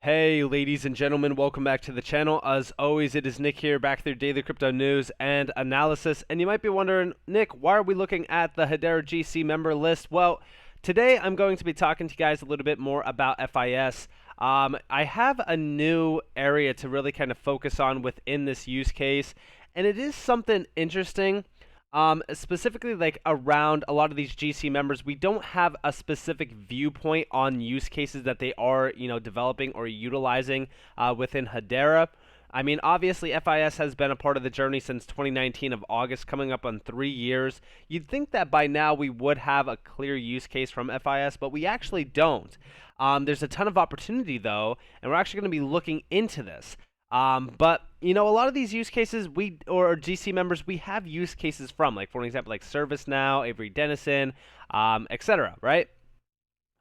Hey ladies and gentlemen, welcome back to the channel. As always, it is Nick here, back with your daily crypto news and analysis. And you might be wondering, Nick, why are we looking at the Hedera GC member list? Well, today I'm going to be talking to you guys a little bit more about FIS. I have a new area to really kind of focus on within this use case, and it is something interesting. Specifically, like around a lot of these GC members, we don't have a specific viewpoint on use cases that they are, developing or utilizing within Hedera. I mean, obviously, FIS has been a part of the journey since 2019 of August, coming up on 3 years. You'd think that by now we would have a clear use case from FIS, but we actually don't. There's a ton of opportunity, though, and we're actually going to be looking into this. But a lot of these use cases or GC members we have use cases from, like for example, like ServiceNow, Avery Dennison, etc. Right?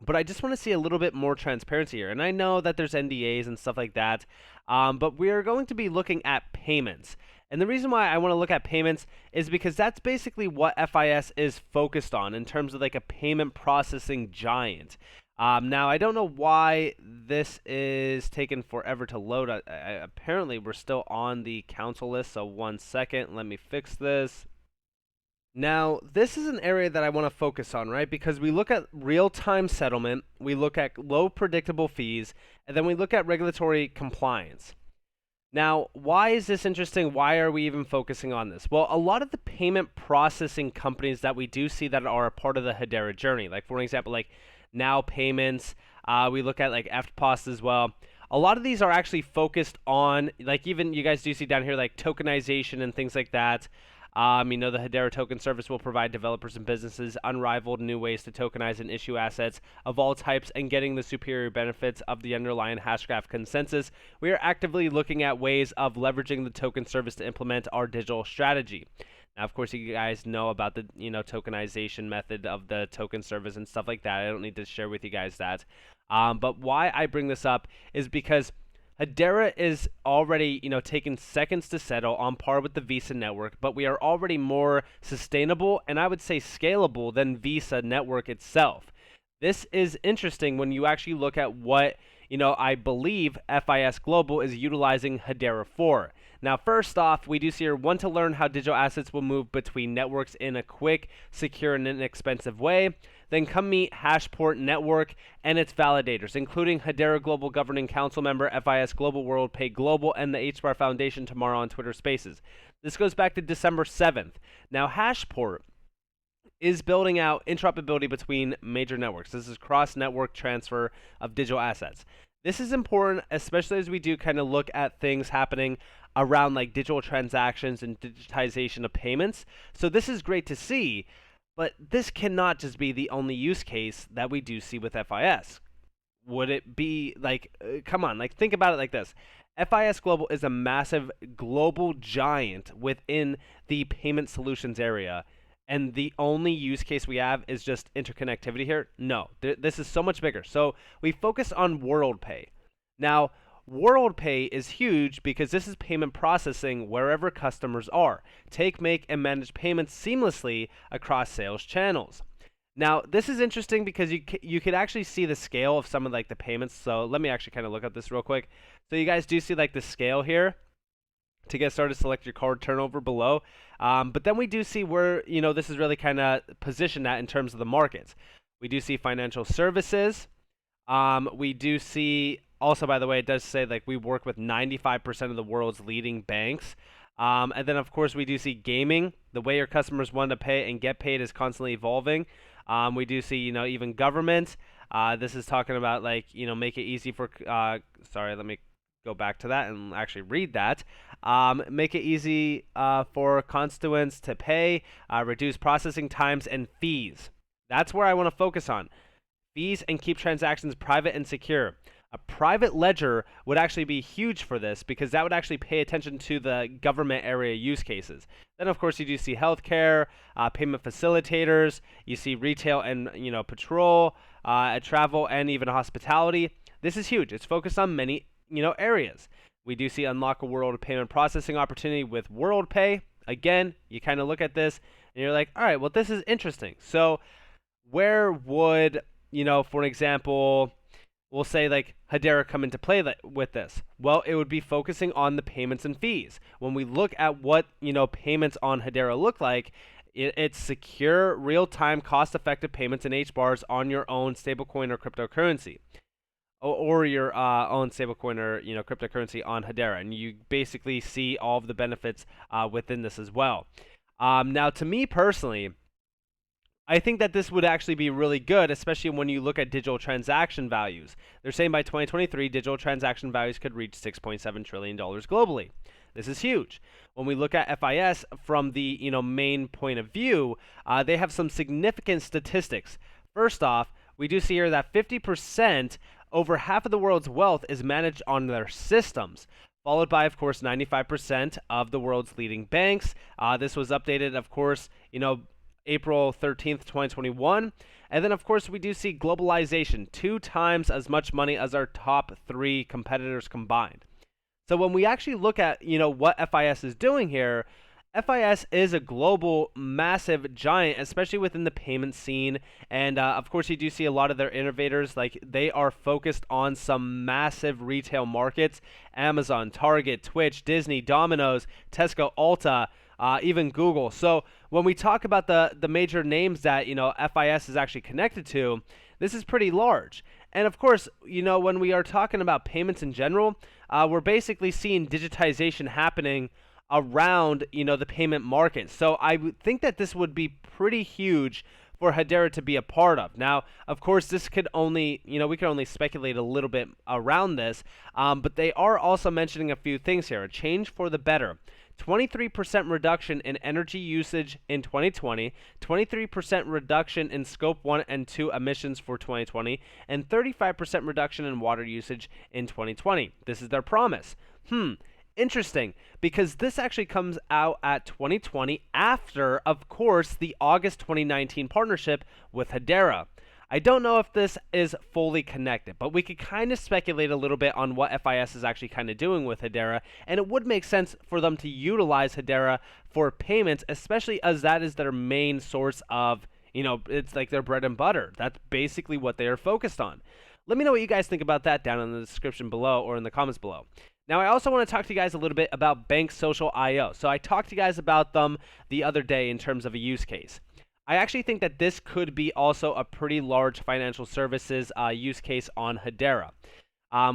But I just want to see a little bit more transparency here, and I know that there's NDAs and stuff like that. But we are going to be looking at payments. And the reason why I want to look at payments is because that's basically what FIS is focused on in terms of like a payment processing giant. Now, I don't know why this is taking forever to load. Apparently, we're still on the council list, so 1 second. Let me fix this. Now, this is an area that I want to focus on, right? Because we look at real-time settlement, we look at low predictable fees, and then we look at regulatory compliance. Now, why is this interesting? Why are we even focusing on this? Well, a lot of the payment processing companies that we do see that are a part of the Hedera journey, like for example, like Now Payments, we look at like FPOS as well. A lot of these are actually focused on, like even you guys do see down here, like tokenization and things like that. The Hedera token service will provide developers and businesses unrivaled new ways to tokenize and issue assets of all types and getting the superior benefits of the underlying Hashgraph consensus. We are actively looking at ways of leveraging the token service to implement our digital strategy. Now, of course, you guys know about the tokenization method of the token service and stuff like that. I don't need to share with you guys that. But why I bring this up is because Hedera is already, taking seconds to settle on par with the Visa network, but we are already more sustainable and I would say scalable than Visa network itself. This is interesting when you actually look at what, I believe FIS Global is utilizing Hedera for. Now, first off, we do see here, want to learn how digital assets will move between networks in a quick, secure, and inexpensive way. Then come meet Hashport Network and its validators, including Hedera Global Governing Council member, FIS Global WorldPay Global, and the Hbar Foundation tomorrow on Twitter Spaces. This goes back to December 7th. Now, Hashport is building out interoperability between major networks. This is cross-network transfer of digital assets. This is important, especially as we do kind of look at things happening around like digital transactions and digitization of payments. So this is great to see, but this cannot just be the only use case that we do see with FIS. Would it be like, come on, like think about it like this. FIS Global is a massive global giant within the payment solutions area. And the only use case we have is just interconnectivity here? No, this is so much bigger. So we focus on WorldPay. Now, WorldPay is huge because this is payment processing wherever customers are. Take, make, and manage payments seamlessly across sales channels. Now, this is interesting because you could actually see the scale of some of like the payments. So let me actually kind of look at this real quick. So you guys do see like the scale here. To get started, select your card turnover below. But then we do see where, this is really kind of positioned at in terms of the markets. We do see financial services. We do see, also, by the way, it does say like we work with 95% of the world's leading banks. And then, of course, we do see gaming. The way your customers want to pay and get paid is constantly evolving. We do see, even government. This is talking about like, make it easy for, sorry, let me go back to that and actually read that. Make it easy for constituents to pay, reduce processing times and fees. That's where I want to focus on. Fees and keep transactions private and secure. A private ledger would actually be huge for this because that would actually pay attention to the government area use cases. Then, of course, you do see healthcare, payment facilitators. You see retail and patrol, travel, and even hospitality. This is huge. It's focused on many areas. We do see unlock a world payment processing opportunity with WorldPay. Again, you kind of look at this and you're like, all right, well, this is interesting. So where would, for example, we'll say like Hedera come into play with this? Well, it would be focusing on the payments and fees. When we look at what payments on Hedera look like, it's secure, real-time, cost-effective payments in Hbars on your own stablecoin or cryptocurrency, or your own stablecoin or cryptocurrency on Hedera, and you basically see all of the benefits within this as well. Now, to me personally, I think that this would actually be really good, especially when you look at digital transaction values. They're saying by 2023, digital transaction values could reach $6.7 trillion globally. This is huge. When we look at FIS from the main point of view, they have some significant statistics. First off, we do see here that 50%, over half of the world's wealth, is managed on their systems, followed by, of course, 95% of the world's leading banks. This was updated, of course, April 13th, 2021. And then, of course, we do see globalization, 2 times as much money as our top 3 competitors combined. So when we actually look at, what FIS is doing here, FIS is a global, massive giant, especially within the payment scene. And, of course, you do see a lot of their innovators, like they are focused on some massive retail markets: Amazon, Target, Twitch, Disney, Domino's, Tesco, Ulta, even Google. So when we talk about the major names that FIS is actually connected to, this is pretty large. And of course, when we are talking about payments in general, we're basically seeing digitization happening around the payment market. So I would think that this would be pretty huge for Hedera to be a part of. Now, of course, this could only, we can only speculate a little bit around this, but they are also mentioning a few things here. A change for the better. 23% reduction in energy usage in 2020, 23% reduction in Scope 1 and 2 emissions for 2020, and 35% reduction in water usage in 2020. This is their promise. Interesting, because this actually comes out at 2020 after, of course, the August 2019 partnership with Hedera. I don't know if this is fully connected, but we could kind of speculate a little bit on what FIS is actually kind of doing with Hedera, and it would make sense for them to utilize Hedera for payments, especially as that is their main source of, it's like their bread and butter. That's basically what they are focused on. Let me know what you guys think about that down in the description below or in the comments below. Now, I also want to talk to you guys a little bit about Bank Social IO. So I talked to you guys about them the other day in terms of a use case. I actually think that this could be also a pretty large financial services use case on Hedera.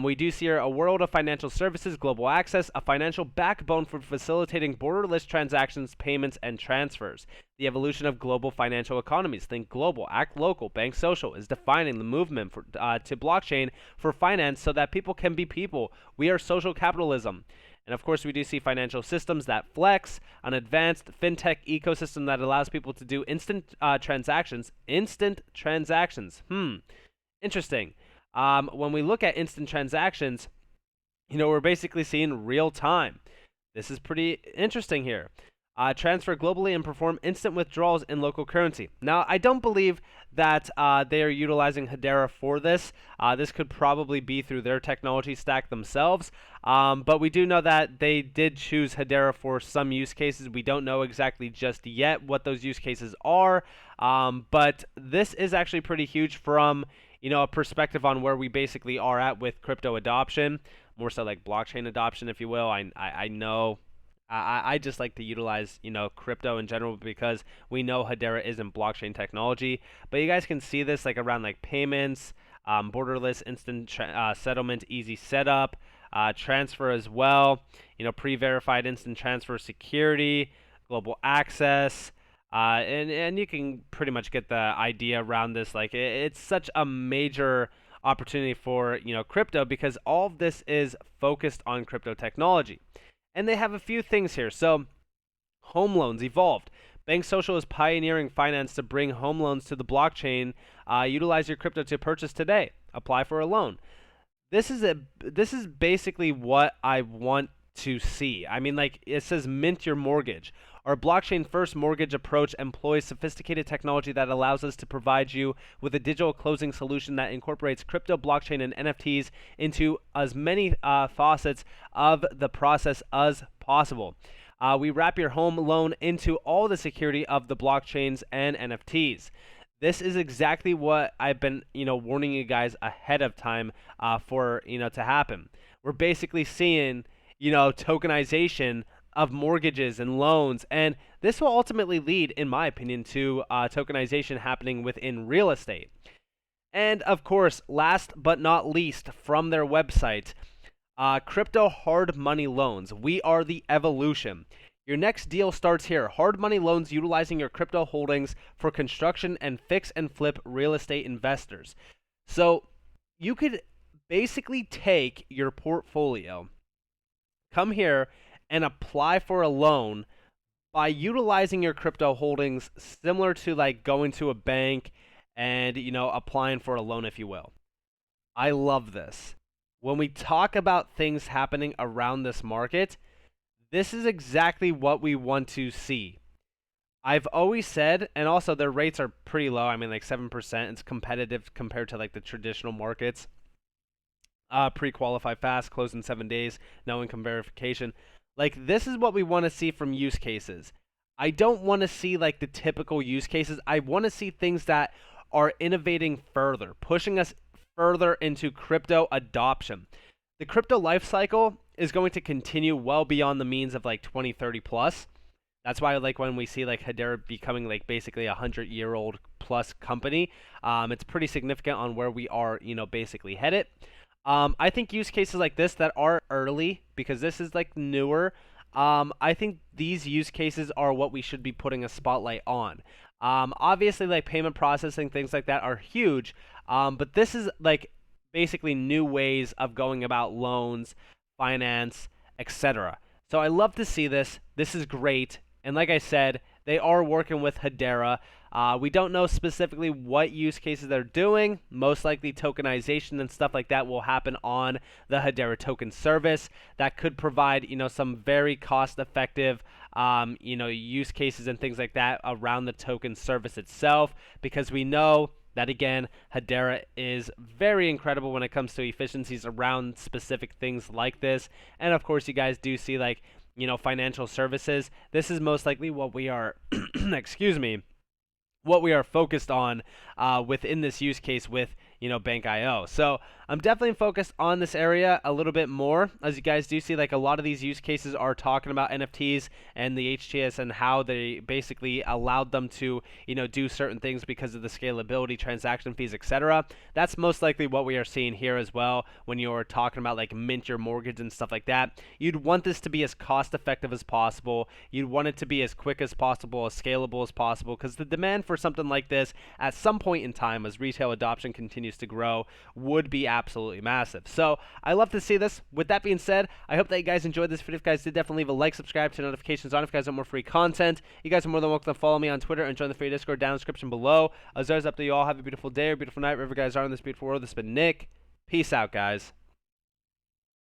We do see here a world of financial services, global access, a financial backbone for facilitating borderless transactions, payments, and transfers. The evolution of global financial economies. Think global, act local. Bank Social is defining the movement to blockchain for finance so that people can be people. We are social capitalism. And of course, we do see financial systems that flex, an advanced fintech ecosystem that allows people to do instant transactions. Instant transactions. Interesting. When we look at instant transactions, we're basically seeing real time. This is pretty interesting here. Transfer globally and perform instant withdrawals in local currency. Now, I don't believe that they are utilizing Hedera for this. This could probably be through their technology stack themselves. But we do know that they did choose Hedera for some use cases. We don't know exactly just yet what those use cases are. But this is actually pretty huge from a perspective on where we basically are at with crypto adoption, more so like blockchain adoption, if you will. I know. I just like to utilize, crypto in general because we know Hedera isn't blockchain technology. But you guys can see this like around like payments, borderless instant settlement, easy setup, transfer as well. Pre-verified instant transfer security, global access. And you can pretty much get the idea around this. Like it's such a major opportunity for crypto because all of this is focused on crypto technology. And they have a few things here. So, home loans evolved. Bank Social is pioneering finance to bring home loans to the blockchain. Utilize your crypto to purchase today. Apply for a loan. This is basically what I want to see. I mean, like it says, mint your mortgage. Our blockchain-first mortgage approach employs sophisticated technology that allows us to provide you with a digital closing solution that incorporates crypto, blockchain, and NFTs into as many facets of the process as possible. We wrap your home loan into all the security of the blockchains and NFTs. This is exactly what I've been, warning you guys ahead of time for, to happen. We're basically seeing, tokenization of mortgages and loans, and this will ultimately lead, in my opinion, to tokenization happening within real estate. And of course, last but not least, from their website, crypto hard money loans. We are the evolution. Your next deal starts here. Hard money loans utilizing your crypto holdings for construction and fix and flip real estate investors. So you could basically take your portfolio, come here, and apply for a loan by utilizing your crypto holdings, similar to like going to a bank and, applying for a loan, if you will. I love this. When we talk about things happening around this market, this is exactly what we want to see. I've always said, and also their rates are pretty low. I mean, like 7%. It's competitive compared to like the traditional markets. Pre-qualify fast, close in 7 days, no income verification. Like, this is what we want to see from use cases. I don't want to see like the typical use cases. I want to see things that are innovating further, pushing us further into crypto adoption. The crypto life cycle is going to continue well beyond the means of like 2030 plus. That's why like when we see like Hedera becoming like basically a 100-year-old plus company, it's pretty significant on where we are, basically headed. I think use cases like this that are early, because this is like newer, I think these use cases are what we should be putting a spotlight on. Obviously, like payment processing, things like that are huge, but this is like basically new ways of going about loans, finance, etc. So I love to see this. This is great. And like I said, they are working with Hedera. We don't know specifically what use cases they're doing. Most likely tokenization and stuff like that will happen on the Hedera token service. That could provide, some very cost-effective, use cases and things like that around the token service itself, because we know that, again, Hedera is very incredible when it comes to efficiencies around specific things like this. And of course, you guys do see like, financial services. This is most likely what we are, excuse me, what we are focused on within this use case with, Bank.io. So I'm definitely focused on this area a little bit more. As you guys do see, like a lot of these use cases are talking about NFTs and the HTS and how they basically allowed them to, do certain things because of the scalability, transaction fees, etc. That's most likely what we are seeing here as well when you're talking about like mint your mortgage and stuff like that. You'd want this to be as cost effective as possible. You'd want it to be as quick as possible, as scalable as possible, because the demand for something like this at some point in time, as retail adoption continues to grow, would be absolutely massive. So I love to see this. With that being said, I hope that you guys enjoyed this video. If you guys did, definitely leave a like, subscribe, turn notifications on if you guys want more free content. You guys are more than welcome to follow me on Twitter and join the free Discord down in the description below. As always, up to you all. Have a beautiful day or beautiful night wherever you guys are in this beautiful world. This has been Nick. Peace out, guys.